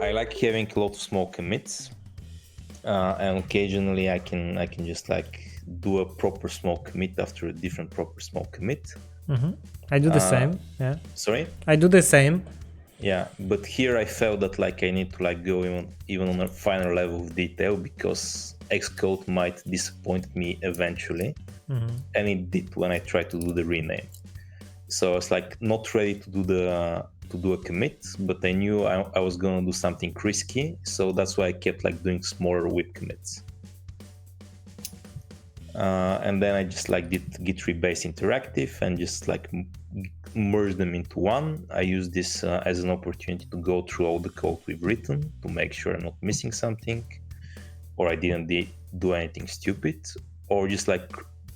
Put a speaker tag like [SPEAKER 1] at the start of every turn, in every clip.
[SPEAKER 1] I like having a lot of small commits, and occasionally I can just like do a proper small commit after a different proper small commit.
[SPEAKER 2] I do the same. Yeah.
[SPEAKER 1] Sorry?
[SPEAKER 2] I do the same.
[SPEAKER 1] Yeah, but here I felt that like I need to like go even on a finer level of detail because Xcode might disappoint me eventually, and it did when I tried to do the rename. So I was like not ready to do a commit, but I knew I was gonna do something risky, so that's why I kept like doing smaller whip commits. And then I just like did git rebase interactive and just like merge them into one. I use this as an opportunity to go through all the code we've written to make sure I'm not missing something, or I didn't do anything stupid, or just like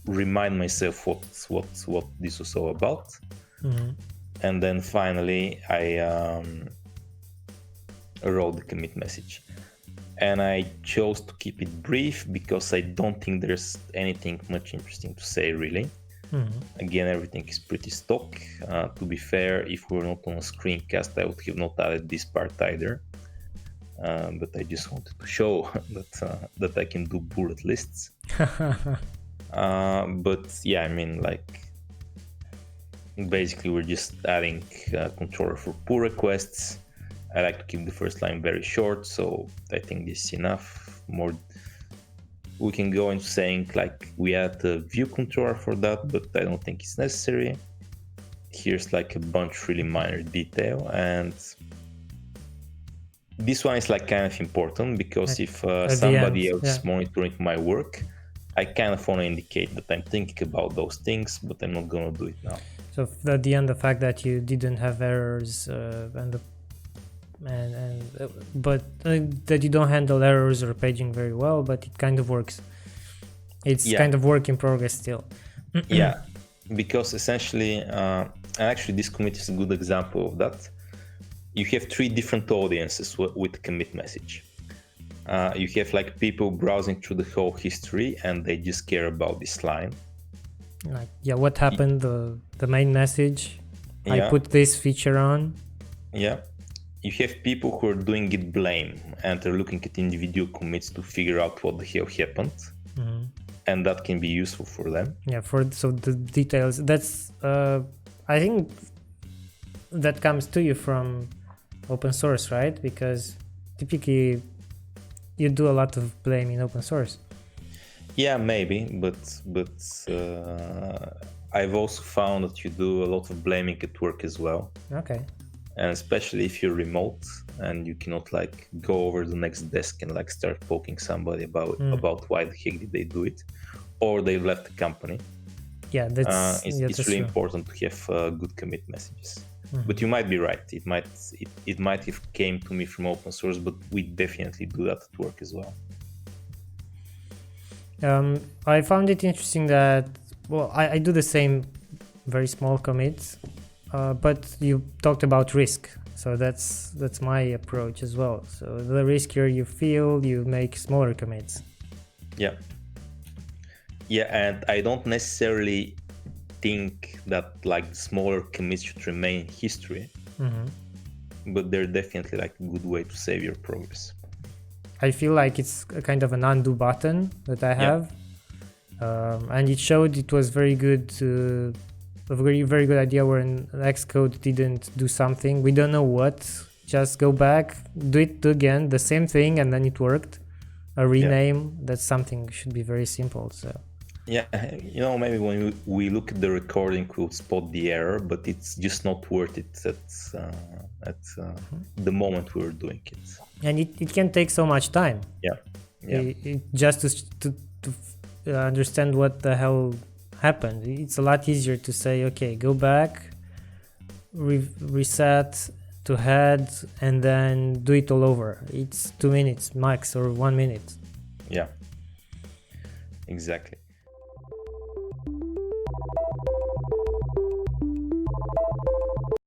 [SPEAKER 1] remind myself what this was all about. And then finally I wrote the commit message. And I chose to keep it brief because I don't think there's anything much interesting to say, really. Again, everything is pretty stock. To be fair, if we were not on a screencast, I would have not added this part either. But I just wanted to show that I can do bullet lists. But yeah, I mean, like, basically we're just adding a controller for pull requests. I like to keep the first line very short, so I think this is enough. More, we can go into saying like we add a view controller for that, but I don't think it's necessary. Here's like a bunch really minor detail, and this one is like kind of important because if somebody else is monitoring my work, I kind of want to indicate that I'm thinking about those things, but I'm not gonna do it now.
[SPEAKER 2] So at the end, the fact that you didn't have errors but that you don't handle errors or paging very well, but it kind of works. It's kind of work in progress still.
[SPEAKER 1] Yeah, because essentially, and actually this commit is a good example of that. You have three different audiences with commit message. You have like people browsing through the whole history and they just care about this line.
[SPEAKER 2] Like, what happened, the main message, I put this feature on.
[SPEAKER 1] Yeah. You have people who are doing git blame and they're looking at individual commits to figure out what the hell happened. And that can be useful for them.
[SPEAKER 2] Yeah, so the details, that's, I think that comes to you from open source, right? Because typically you do a lot of blame in open source.
[SPEAKER 1] Yeah, maybe, but I've also found that you do a lot of blaming at work as well.
[SPEAKER 2] Okay.
[SPEAKER 1] And especially if you're remote and you cannot like go over the next desk and like start poking somebody about why the heck did they do it, or they left the company.
[SPEAKER 2] Yeah,
[SPEAKER 1] it's really important to have good commit messages. But you might be right. It might have came to me from open source, but we definitely do that at work as well.
[SPEAKER 2] I found it interesting that, well, I do the same very small commits, but you talked about risk. So that's my approach as well. So the riskier you feel, you make smaller commits.
[SPEAKER 1] Yeah. Yeah, and I don't necessarily think that like smaller commits should remain history, but they're definitely like a good way to save your progress.
[SPEAKER 2] I feel like it's a kind of an undo button that I have, and it showed it was very good. A very, very good idea when Xcode didn't do something. We don't know what. Just go back, do it again, the same thing, and then it worked. A rename, that's something should be very simple. So.
[SPEAKER 1] Yeah, maybe when we look at the recording, we'll spot the error, but it's just not worth it at the moment we were doing it.
[SPEAKER 2] And it can take so much time.
[SPEAKER 1] Yeah.
[SPEAKER 2] Just to understand what the hell happened. It's a lot easier to say, okay, go back, reset to head, and then do it all over. It's 2 minutes max or 1 minute.
[SPEAKER 1] Yeah, exactly.